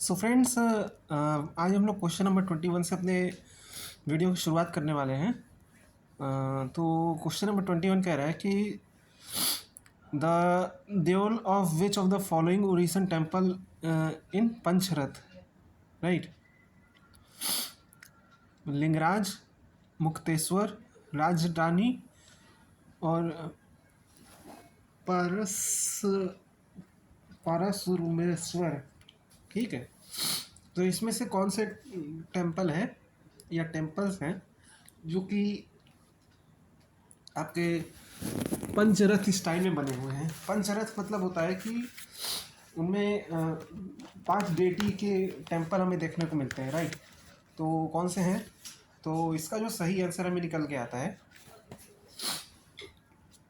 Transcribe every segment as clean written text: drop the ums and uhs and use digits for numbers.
So friends, आज हम लोग क्वेश्चन नंबर 21 से अपने वीडियो की शुरुआत करने वाले हैं। तो क्वेश्चन नंबर 21 कह रहा है कि the Deul of which of the following Orissan temple in pancharatha, right? Lingaraj, Mukteshwar, Rajarani और पारस पारसुमेश्वर। ठीक है, तो इसमें से कौन से टेम्पल है या टेम्पल्स हैं जो कि आपके पंचरथ स्टाइल में बने हुए हैं? पंचरथ मतलब होता है कि उनमें 5 डेटी के टेम्पल हमें देखने को मिलते हैं, राइट? तो कौन से हैं? तो इसका जो सही आंसर हमें निकल के आता है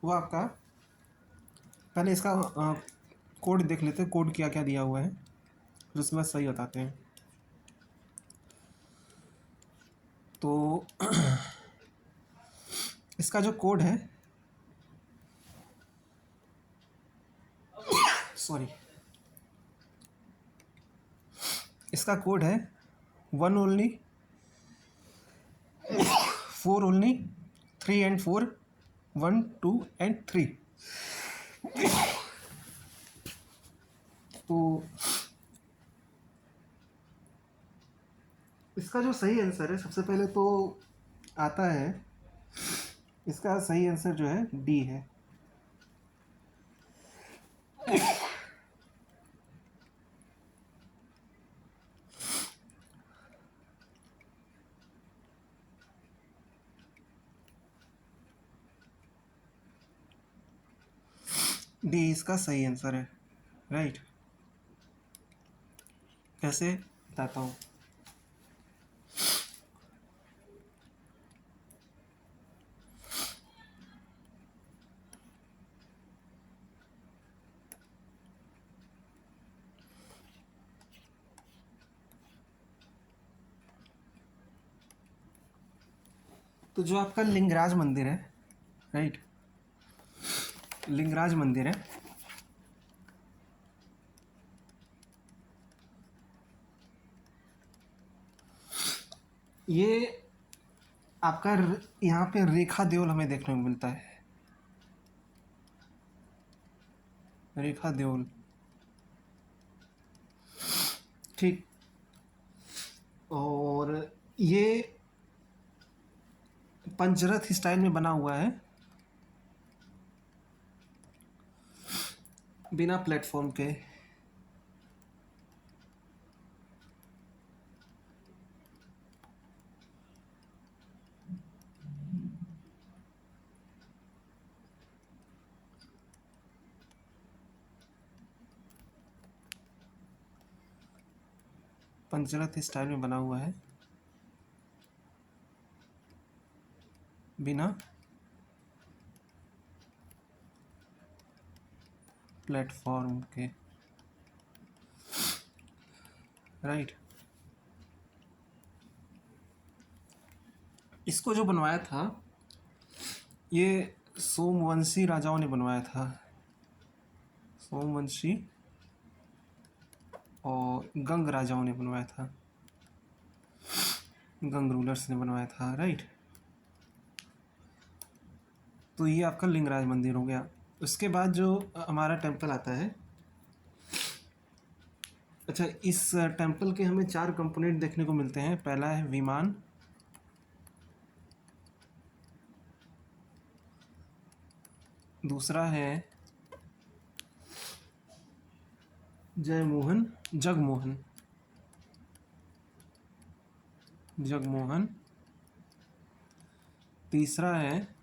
वो आपका, पहले इसका कोड देख लेते हैं, कोड क्या क्या दिया हुआ है, फिर उसके बाद सही बताते हैं। तो इसका जो कोड है, सॉरी, इसका कोड है 1 ओनली, 4 ओनली, 3 एंड 4, 1, 2 एंड 3। तो इसका जो सही आंसर है, सबसे पहले तो आता है, इसका सही आंसर जो है डी है। डी इसका सही आंसर है, राइट? कैसे बताता हूँ। तो जो आपका लिंगराज मंदिर है, राइट, लिंगराज मंदिर है, ये आपका यहाँ पे रेखा देवल हमें देखने को मिलता है, रेखा देवल, ठीक। और ये पंचरथ स्टाइल में बना हुआ है, बिना प्लेटफॉर्म के। पंचरथ स्टाइल में बना हुआ है, बिना प्लेटफॉर्म के, राइट। इसको जो बनवाया था, ये सोमवंशी राजाओं ने बनवाया था, सोमवंशी और गंग राजाओं ने बनवाया था, गंग रूलर्स ने बनवाया था, राइट। तो ये आपका लिंगराज मंदिर हो गया। उसके बाद जो हमारा टेम्पल आता है, अच्छा, इस टेम्पल के हमें 4 कंपोनेंट देखने को मिलते हैं। पहला है विमान, दूसरा है जयमोहन, जगमोहन, जगमोहन, तीसरा है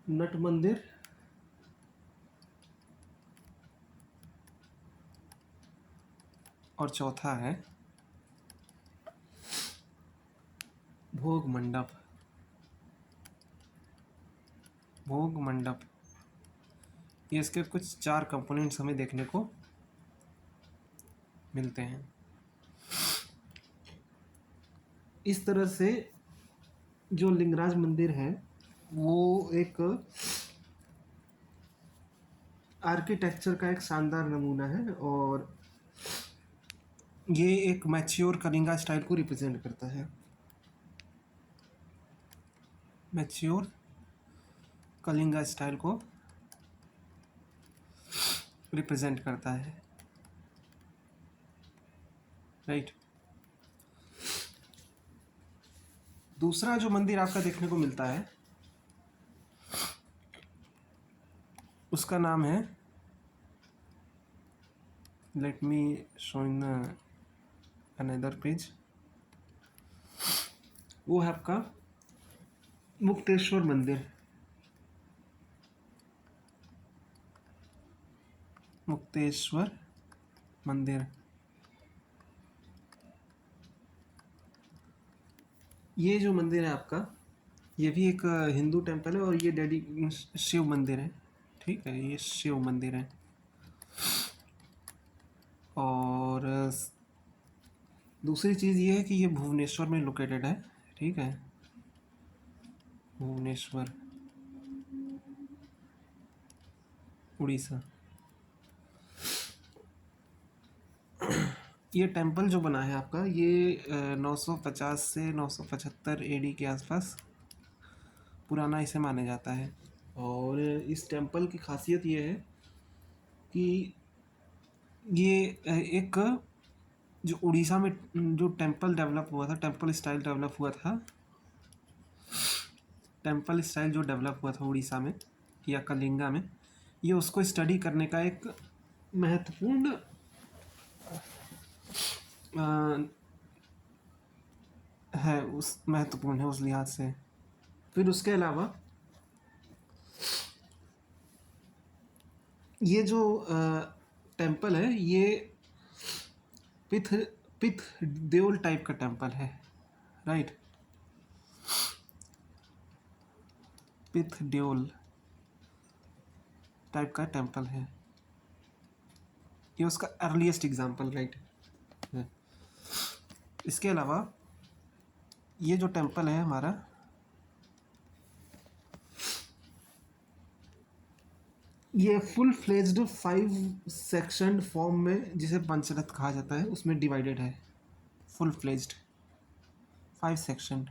नट मंदिर, और चौथा है भोग मंडप, भोग मंडप। ये इसके कुछ 4 कंपोनेंट्स हमें देखने को मिलते हैं। इस तरह से जो लिंगराज मंदिर है वो एक आर्किटेक्चर का एक शानदार नमूना है और ये एक मैच्योर कलिंगा स्टाइल को रिप्रेजेंट करता है। मैच्योर कलिंगा स्टाइल को रिप्रेजेंट करता है, राइट। दूसरा जो मंदिर आपका देखने को मिलता है उसका नाम है, let me show in another page, वो है आपका मुक्तेश्वर मंदिर। मुक्तेश्वर मंदिर ये जो मंदिर है आपका, ये भी एक हिंदू टेम्पल है और ये शिव मंदिर है, ठीक है, ये शिव मंदिर है। और दूसरी चीज़ ये है कि ये भुवनेश्वर में लोकेटेड है, ठीक है, भुवनेश्वर, उड़ीसा। ये टेम्पल जो बना है आपका, ये 950 से 975 एडी के आसपास पुराना इसे माना जाता है। और इस टेम्पल की खासियत ये है कि ये एक जो उड़ीसा में जो टेम्पल डेवलप हुआ था, टेम्पल स्टाइल डेवलप हुआ था, टेम्पल स्टाइल जो डेवलप हुआ था उड़ीसा में या कलिंगा में, ये उसको स्टडी करने का एक महत्वपूर्ण है, उस महत्वपूर्ण है उस लिहाज से। फिर उसके अलावा ये जो टेम्पल है ये पिथ पिथ देवल टाइप का टेम्पल है, राइट, पिथ देवल टाइप का टेम्पल है, ये उसका अर्लीस्ट एग्जाम्पल, राइट है। इसके अलावा ये जो टेम्पल है हमारा, ये फुल फ्लेज्ड 5 सेक्शन फॉर्म में, जिसे पंचरथ कहा जाता है, उसमें डिवाइडेड है, फुल फ्लेज्ड 5 सेक्शन।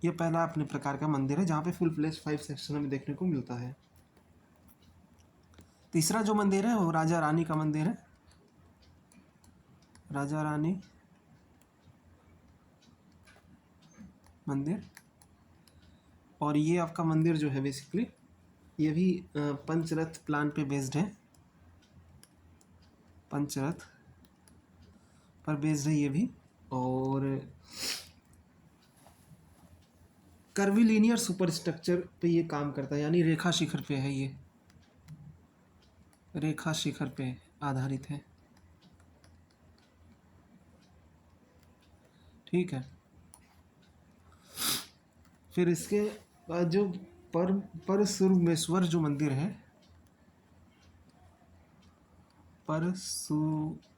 ये पहला अपने प्रकार का मंदिर है जहाँ पे फुल फ्लेज्ड 5 सेक्शन हमें देखने को मिलता है। तीसरा जो मंदिर है वो राजा रानी का मंदिर है, राजा रानी मंदिर। और ये आपका मंदिर जो है बेसिकली ये भी पंचरथ प्लान पे बेस्ड है, पंचरथ पर बेस्ड है ये भी। और कर्विलीनियर सुपर स्ट्रक्चर पे ये काम करता है, यानी रेखा शिखर पे है, ये रेखा शिखर पे आधारित है, ठीक है। फिर इसके बाद जो परशुरामेश्वर जो मंदिर है, परशुरामेश्वर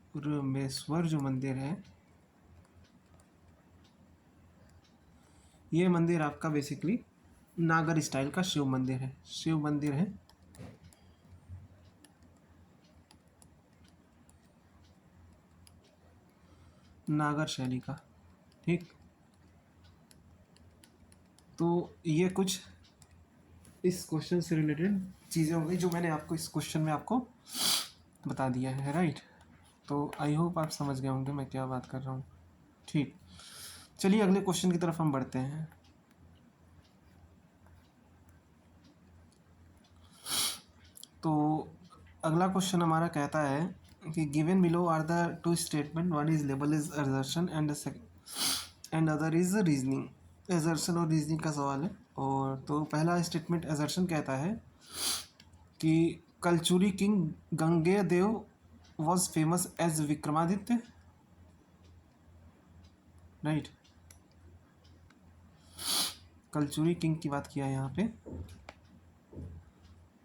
जो मंदिर है, ये मंदिर आपका बेसिकली नागर स्टाइल का शिव मंदिर है, शिव मंदिर है। नागर शैली का, ठीक। तो ये कुछ इस क्वेश्चन से रिलेटेड चीज़ें हो गई जो मैंने आपको इस क्वेश्चन में आपको बता दिया है, राइट। तो आई होप आप समझ गए होंगे मैं क्या बात कर रहा हूँ, ठीक। चलिए अगले क्वेश्चन की तरफ हम बढ़ते हैं। तो अगला क्वेश्चन हमारा कहता है कि given below are the two statement, one is label is assertion and other is reasoning. Assertion और रीजनिंग का सवाल है। और तो पहला स्टेटमेंट असर्शन कहता है कि Kalachuri king Gangeyadeva was famous as Vikramaditya, right. Kalachuri king की बात किया है यहाँ पे,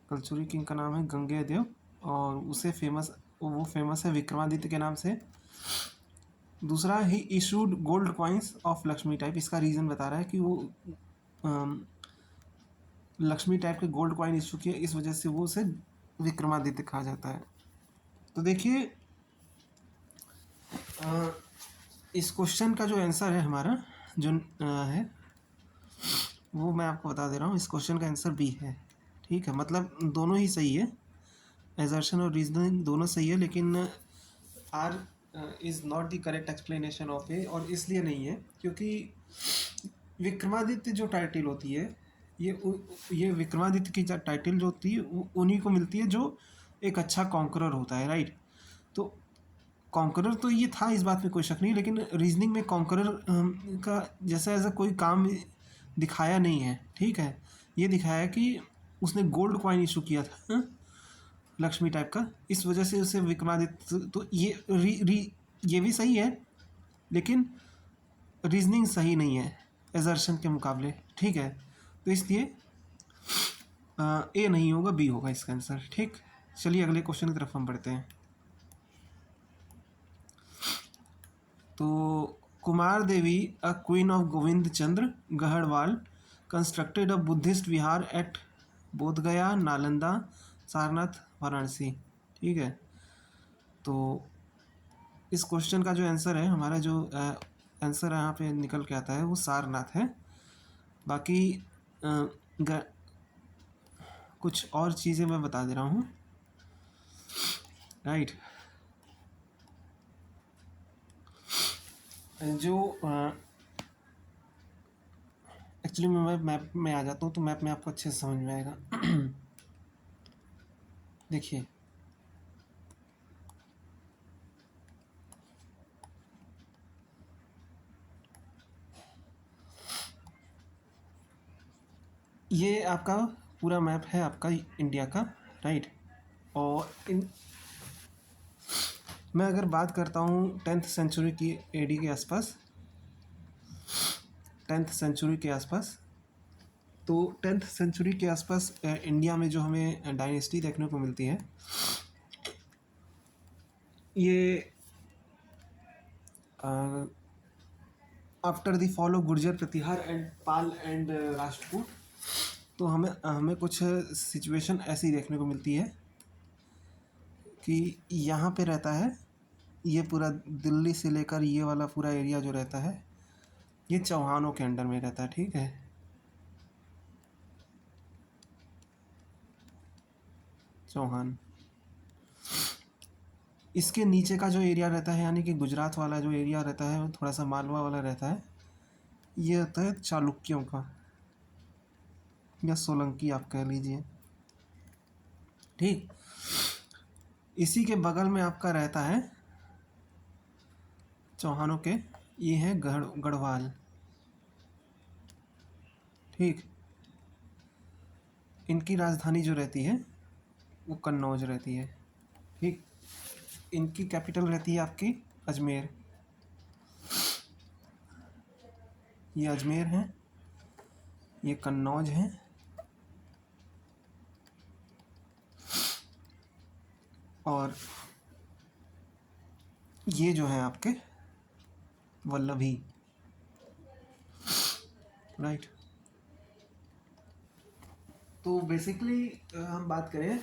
कलचुरी किंग का नाम है गंगेदेव और वो फेमस है विक्रमादित्य के नाम से। दूसरा, he issued gold coins of Lakshmi type, इसका रीज़न बता रहा है कि वो लक्ष्मी टाइप के गोल्ड कॉइन इशू किए, इस वजह से वो उसे विक्रमादित्य कहा जाता है। तो देखिए इस क्वेश्चन का जो आंसर है हमारा जो है वो मैं आपको बता दे रहा हूँ। इस क्वेश्चन का आंसर बी है। ठीक है, मतलब दोनों ही सही है, एजर्शन और रीजनिंग दोनों सही है, लेकिन R is not the correct explanation of A. और इसलिए नहीं है क्योंकि विक्रमादित्य जो टाइटल होती है ये विक्रमादित्य की टाइटल जो होती है उन्हीं को मिलती है जो एक अच्छा कॉन्करर होता है, राइट। तो कॉन्करर तो ये था, इस बात में कोई शक नहीं, लेकिन रीजनिंग में कॉन्करर का जैसा ऐसा कोई काम दिखाया नहीं है। ठीक है, ये दिखाया कि उसने गोल्ड कॉइन इशू किया था लक्ष्मी टाइप का, इस वजह से उसे विक्रमादित्य। तो ये भी सही है, लेकिन रीजनिंग सही नहीं है एजर्शन के मुकाबले। ठीक है, तो इसलिए ए नहीं होगा, बी होगा इसका आंसर। ठीक, चलिए अगले क्वेश्चन की तरफ हम बढ़ते हैं। तो Kumar Devi a queen of Govind Chandra Gahadavala constructed a Buddhist vihara at Bodhgaya, Nalanda, Sarnath, Varanasi. ठीक है, तो इस क्वेश्चन का जो आंसर है हमारा, जो आंसर यहाँ पे निकल के आता है वो सारनाथ है। बाकी कुछ और चीज़ें मैं बता दे रहा हूँ, राइट। जो एक्चुअली मैं मैप में आ जाता हूँ तो मैप में आपको अच्छे से समझ में आएगा। देखिए ये आपका पूरा मैप है आपका इंडिया का, राइट। और मैं अगर बात करता हूँ 10th सेंचुरी की एडी के आसपास, 10th सेंचुरी के आसपास, तो 10th सेंचुरी के आसपास इंडिया में जो हमें डायनेस्टी देखने को मिलती है, ये after the fall of Gurjara, Pratihara and Pala and Rashtrakuta, तो हमें कुछ सिचुएशन ऐसी देखने को मिलती है कि यहाँ पे रहता है, ये पूरा दिल्ली से लेकर ये वाला पूरा एरिया जो रहता है ये चौहानों के अंडर में रहता है। ठीक है, चौहान। इसके नीचे का जो एरिया रहता है, यानी कि गुजरात वाला जो एरिया रहता है, थोड़ा सा मालवा वाला रहता है, ये होता है चालुक्यों का, या सोलंकी आप कह लीजिए। ठीक, इसी के बगल में आपका रहता है चौहानों के, ये है गढ़वाल। ठीक, इनकी राजधानी जो रहती है वो कन्नौज रहती है। ठीक, इनकी कैपिटल रहती है आपकी अजमेर। ये अजमेर है, ये कन्नौज है, और ये जो है आपके वल्लभी, राइट। तो बेसिकली हम बात करें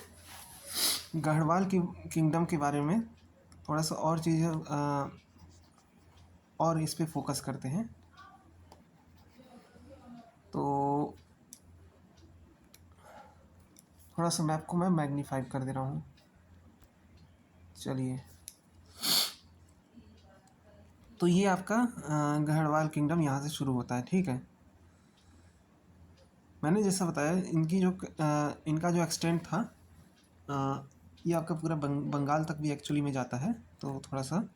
गढ़वाल की किंगडम के बारे में, थोड़ा सा और चीज़ें और इस पे फोकस करते हैं। तो थोड़ा सा मैप को मैं मैग्नीफाई कर दे रहा हूँ। चलिए, तो ये आपका गढ़वाल किंगडम यहाँ से शुरू होता है। ठीक है, मैंने जैसा बताया इनका जो एक्सटेंट था, ये आपका पूरा बंगाल तक भी एक्चुअली में जाता है। तो थोड़ा सा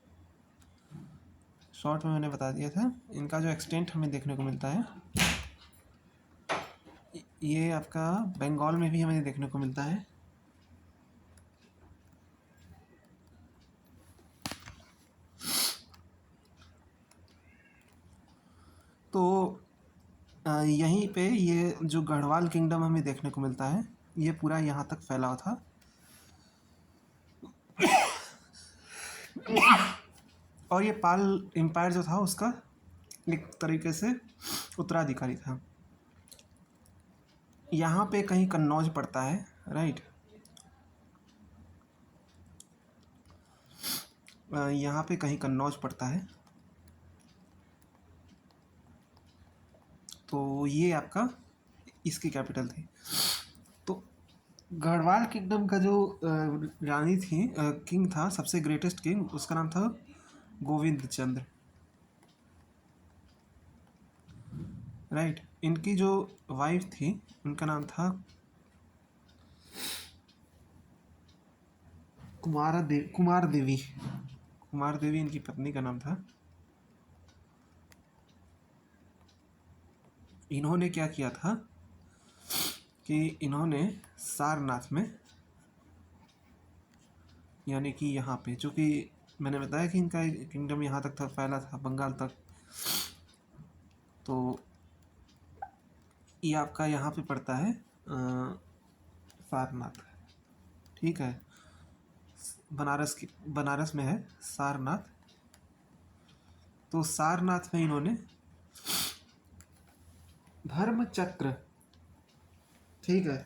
शॉर्ट में मैंने बता दिया था, इनका जो एक्सटेंट हमें देखने को मिलता है ये आपका बंगाल में भी हमें देखने को मिलता है। तो यहीं पे ये जो गढ़वाल किंगडम हमें देखने को मिलता है, ये पूरा यहाँ तक फैला हुआ था। और ये पाल एम्पायर जो था उसका एक तरीके से उत्तराधिकारी था। यहाँ पे कहीं कन्नौज पड़ता है, राइट। यहाँ पे कहीं कन्नौज पड़ता है। तो ये आपका इसकी कैपिटल थी। तो गढ़वाल किंगडम का जो रानी थी, किंग था, सबसे ग्रेटेस्ट किंग, उसका नाम था गोविंद चंद्र, राइट। इनकी जो वाइफ थी उनका नाम था कुमार देवी। कुमार देवी इनकी पत्नी का नाम था। इन्होंने क्या किया था कि इन्होंने सारनाथ में, यानी कि यहाँ पे, जो कि मैंने बताया कि इनका किंगडम यहाँ तक था, फैला था बंगाल तक। तो ये आपका यहाँ पे पड़ता है सारनाथ, ठीक है। बनारस में है सारनाथ। तो सारनाथ में इन्होंने धर्म चक्र, ठीक है,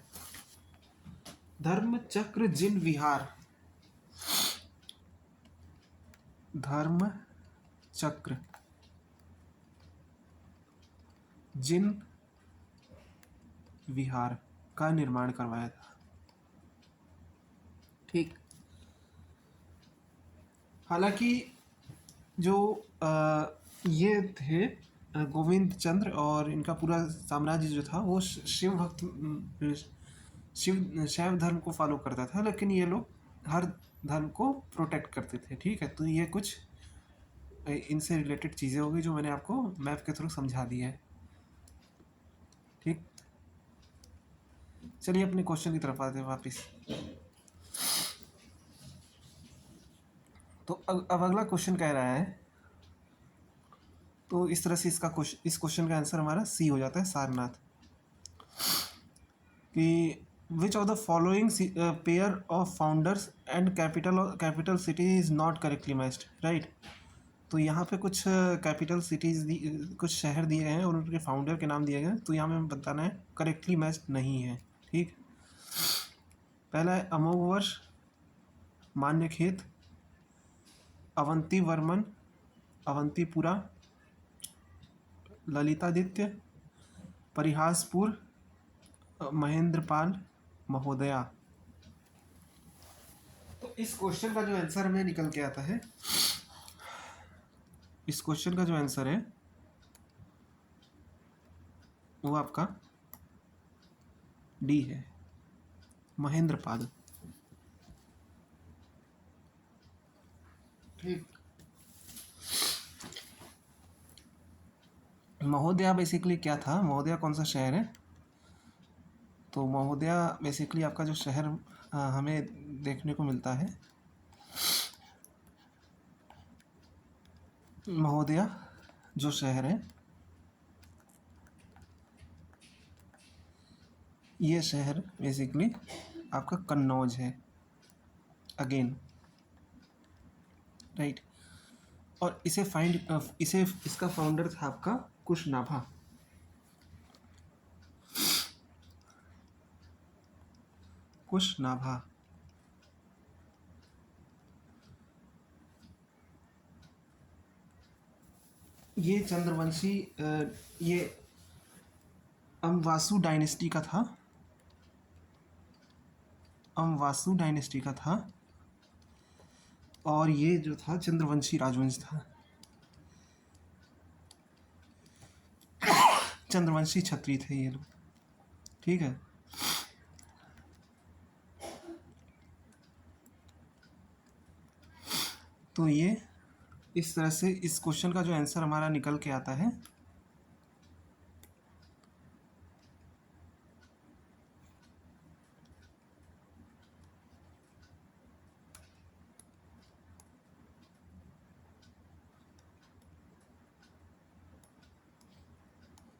धर्म चक्र जिन विहार, धर्म चक्र जिन विहार का निर्माण करवाया था, ठीक। हालांकि जो ये थे गोविंद चंद्र, और इनका पूरा साम्राज्य जो था वो शिव भक्त, शैव धर्म को फॉलो करता था, लेकिन ये लोग हर धर्म को प्रोटेक्ट करते थे, ठीक है। तो ये कुछ इनसे रिलेटेड चीज़ें होगी जो मैंने आपको मैप के थ्रू समझा दी है, ठीक। चलिए अपने क्वेश्चन की तरफ आते हैं वापस। तो अब अगला क्वेश्चन कह रहा है, तो इस तरह से इस क्वेश्चन का आंसर हमारा सी हो जाता है, सारनाथ। कि विच of the following pair of founders and capital city is not correctly matched, right. तो यहाँ पे कुछ कैपिटल सिटीज़ कुछ शहर दिए गए हैं और उनके फाउंडर के नाम दिए गए हैं, तो यहाँ में बताना है करेक्टली मैच्ड नहीं है, ठीक। पहला है अमोघवर्ष, मान्यखेत, अवंतीवर्मन, अवंतीपुरा, ललितादित्य, परिहासपुर, महेंद्रपाल, महोदया। तो इस क्वेश्चन का जो आंसर हमें निकल के आता है, इस क्वेश्चन का जो आंसर है वो आपका डी है, महेंद्रपाल, ठीक। महोदया बेसिकली क्या था, महोदया कौन सा शहर है? तो महोदया बेसिकली आपका जो शहर हमें देखने को मिलता है, महोदया जो शहर है, ये शहर बेसिकली आपका कन्नौज है, अगेन, राइट। और इसका फाउंडर था आपका कुशनाभा, कुशनाभा। ये चंद्रवंशी, ये अमवासु डायनेस्टी का था, अमवासु डायनेस्टी का था, और ये जो था चंद्रवंशी राजवंश था, चंद्रवंशी क्षत्रिय थे ये लोग, ठीक है। तो ये इस तरह से इस क्वेश्चन का जो आंसर हमारा निकल के आता है,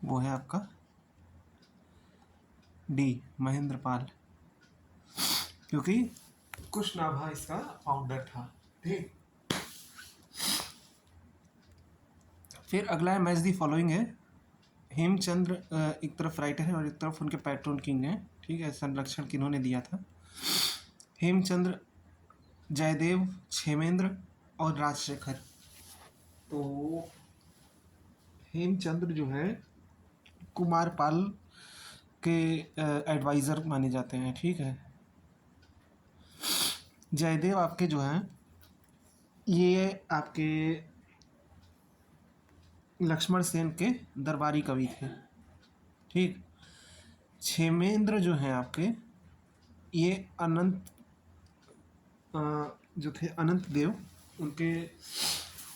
वो है आपका डी, महेंद्रपाल, क्योंकि कुशनाभा इसका फाउंडर था, ठीक। फिर अगला है मैच दी फॉलोइंग है, हेमचंद्र एक तरफ राइटर है और एक तरफ उनके पैट्रोन किंग हैं, ठीक है, संरक्षण किन्होंने दिया था। हेमचंद्र, जयदेव, क्षेमेंद्र और राजशेखर। तो हेमचंद्र जो है कुमारपाल के एडवाइज़र माने जाते हैं, ठीक है। जयदेव आपके जो हैं ये आपके लक्ष्मण सेन के दरबारी कवि थे, ठीक। क्षेमेंद्र जो हैं आपके ये अनंत जो थे अनंत देव उनके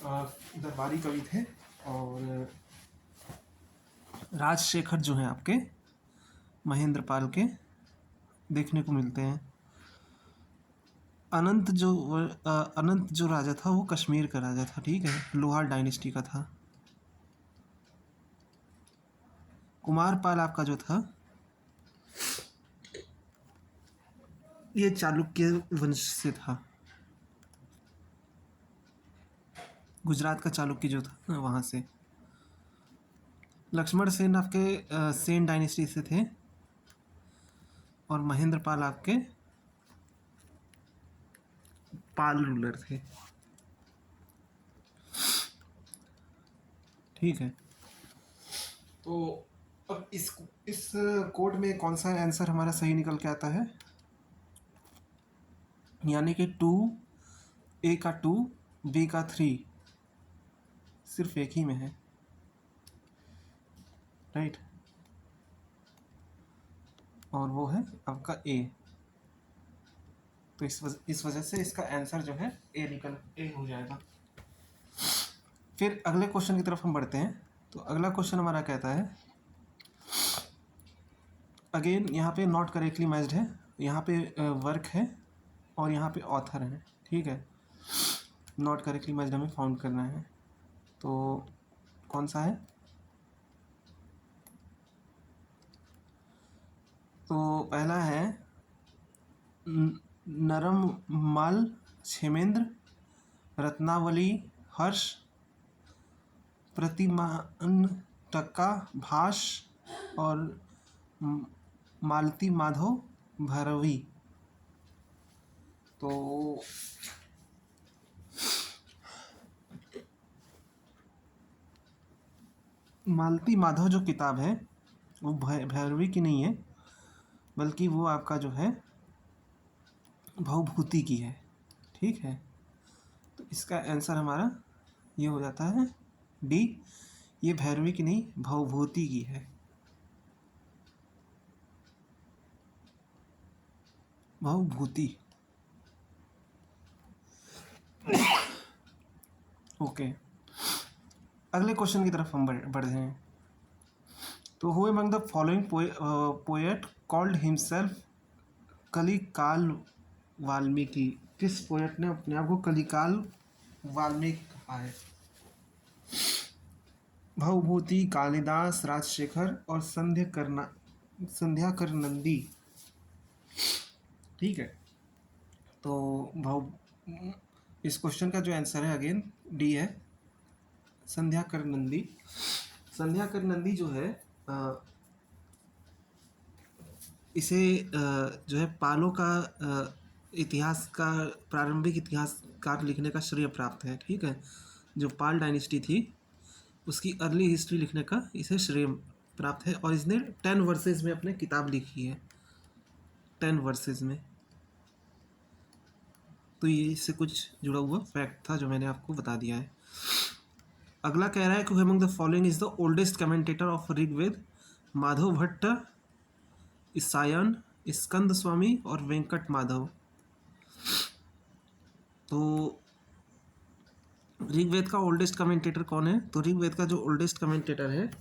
दरबारी कवि थे। और राजशेखर जो हैं आपके महेंद्र पाल के देखने को मिलते हैं। अनंत जो राजा था वो कश्मीर का राजा था, ठीक है, लोहार डायनेस्टी का था। कुमारपाल आपका जो था ये चालुक्य वंश से था, गुजरात का चालुक्य जो था वहाँ से। लक्ष्मण सेन आपके सेन डायनेस्टी से थे और महेंद्र पाल आपके पाल रूलर थे, ठीक है। तो अब इस कोड में कौन सा आंसर हमारा सही निकल के आता है, यानी कि 2, ए का 2, बी का 3 सिर्फ एक ही में है, राइट। और वो है आपका ए। तो इस वजह से इसका आंसर जो है ए हो जाएगा। फिर अगले क्वेश्चन की तरफ हम बढ़ते हैं। तो अगला क्वेश्चन हमारा कहता है, अगेन यहाँ पे नॉट करेक्टली मैच्ड है, यहाँ पे वर्क है और यहाँ पे ऑथर है, ठीक है। नॉट करेक्टली मैच्ड हमें फाउंड करना है, तो कौन सा है। तो पहला है नरम माल क्षेमेंद्र, रत्नावली हर्ष, प्रतिमान टक्का भाष और मालती माधव भैरवी। तो मालती माधव जो किताब है वो भैरवी की नहीं है, बल्कि वो आपका जो है भवभूति की है, ठीक है। तो इसका आंसर हमारा ये हो जाता है डी, ये भैरवी की नहीं भवभूति की है, भवभूति। ओके, अगले क्वेश्चन की तरफ हम बढ़ रहे हैं। तो who among the following poet called himself Kalikala Valmiki. किस पोएट ने अपने आप को कलिकाल वाल्मीकि कहा है। भवभूति, कालिदास, राजशेखर और संध्याकर नंदी, ठीक है। तो भव इस क्वेश्चन का जो आंसर है अगेन डी है, संध्याकर नंदी। संध्याकर नंदी जो है इसे जो है पालों का इतिहास का प्रारंभिक इतिहासकार लिखने का श्रेय प्राप्त है, ठीक है। जो पाल डायनेस्टी थी उसकी अर्ली हिस्ट्री लिखने का इसे श्रेय प्राप्त है और इसने 10 वर्सेस में अपने किताब लिखी है, 10 वर्सेस में। तो ये इससे कुछ जुड़ा हुआ फैक्ट था जो मैंने आपको बता दिया है। अगला कह रहा है कि among the following is the oldest commentator of Rigveda. Madhav Bhatt, Isayan, Skanda Swami और वेंकट माधव। तो ऋग्वेद का ओल्डेस्ट कमेंटेटर कौन है, तो ऋग्वेद का जो ओल्डेस्ट कमेंटेटर है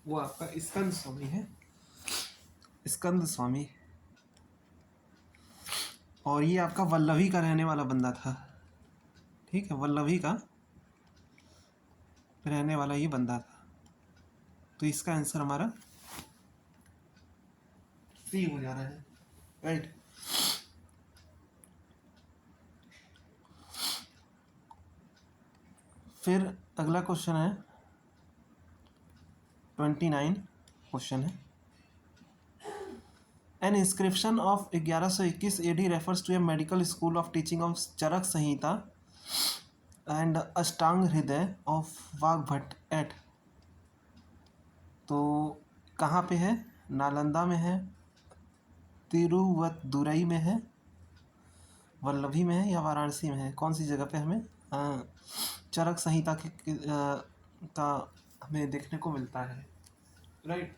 वो आपका स्कंद स्वामी है, स्कंद स्वामी। और ये आपका वल्लभी का रहने वाला बंदा था, ठीक है, वल्लभी का रहने वाला ये बंदा था। तो इसका आंसर हमारा सी हो जा रहा है, राइट। फिर अगला क्वेश्चन है, 29 क्वेश्चन है। An inscription of 1121 AD refers to a medical school of teaching of Charaka Samhita and Ashtanga Hridaya of Vagbhata eight. तो कहाँ पे है? नालंदा में है, तिरुवतदुरई में है, वल्लभी में है या वाराणसी में है? कौन सी जगह पे हमें चरक संहिता का हमें देखने को मिलता है, राइट?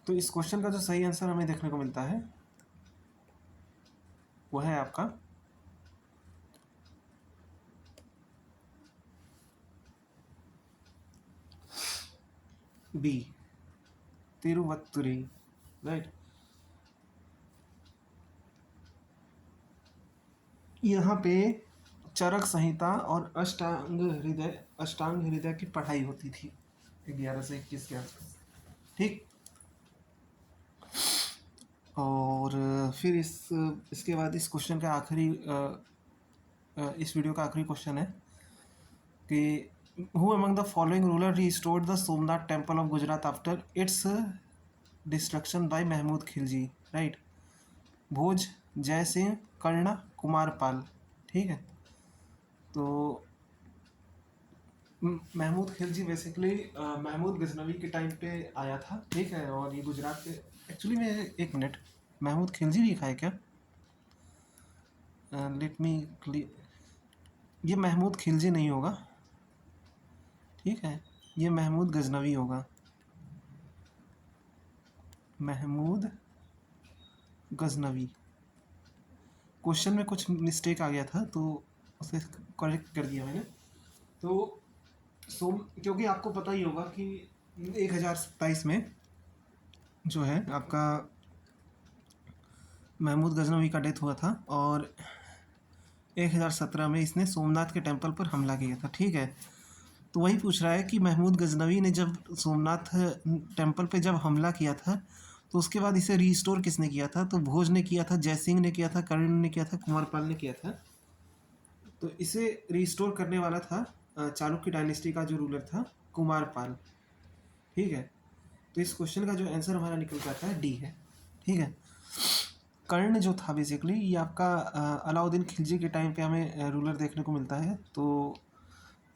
तो इस क्वेश्चन का जो सही आंसर हमें देखने को मिलता है वो है आपका बी, तिरुवत्तुरई, राइट। यहाँ पे चरक संहिता और अष्टांग हृदय की पढ़ाई होती थी 11 से 21 के आसपास, ठीक। और फिर इसके बाद इस क्वेश्चन का आखिरी इस वीडियो का आखिरी क्वेश्चन है कि who among the following ruler restored the Somnath temple of Gujarat after its destruction by Mahmud Khilji, right. Bhoj, Jai Singh, Karna, Kumarpal, ठीक है। तो महमूद खिलजी बेसिकली महमूद गजनवी के टाइम पे आया था, ठीक है। और ये गुजरात के एक्चुअली में, एक मिनट, महमूद खिलजी लिखा है क्या? लेट मी ये महमूद खिलजी नहीं होगा, ठीक है। ये महमूद गजनवी होगा, महमूद गजनवी। क्वेश्चन में कुछ मिस्टेक आ गया था तो उसे करेक्ट कर दिया मैंने। तो क्योंकि आपको पता ही होगा कि 1027 में जो है आपका महमूद गजनवी का डेथ हुआ था और 1017 में इसने सोमनाथ के टेम्पल पर हमला किया था, ठीक है। तो वही पूछ रहा है कि महमूद गजनवी ने जब सोमनाथ टेम्पल पे जब हमला किया था तो उसके बाद इसे रीस्टोर किसने किया था? तो भोज ने किया था, जयसिंह ने किया था, कर्ण ने किया था, कुमारपाल ने किया था। तो इसे रीस्टोर करने वाला था चालुक्य डायनेस्टी का जो रूलर था, कुमारपाल, ठीक है। तो इस क्वेश्चन का जो आंसर हमारा निकल जाता है डी है, ठीक है। कर्ण जो था बेसिकली ये आपका अलाउद्दीन खिलजी के टाइम पे हमें रूलर देखने को मिलता है, तो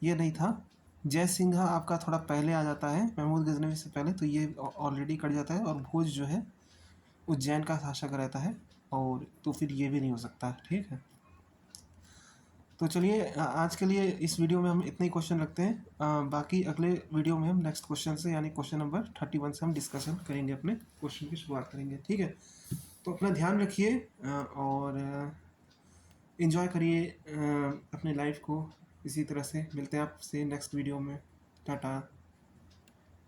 ये नहीं था। जय सिंह आपका थोड़ा पहले आ जाता है, महमूद गजनवी से पहले, तो ये ऑलरेडी कट जाता है। और भोज जो है उज्जैन का शासक रहता है, और तो फिर ये भी नहीं हो सकता, ठीक है। तो चलिए आज के लिए इस वीडियो में हम इतने ही क्वेश्चन रखते हैं। बाकी अगले वीडियो में हम नेक्स्ट क्वेश्चन से यानी क्वेश्चन नंबर 31 से हम डिस्कशन करेंगे, अपने क्वेश्चन की शुरुआत करेंगे, ठीक है। तो अपना ध्यान रखिए और इन्जॉय करिए अपने लाइफ को। इसी तरह से मिलते हैं आपसे नेक्स्ट वीडियो में। टाटा।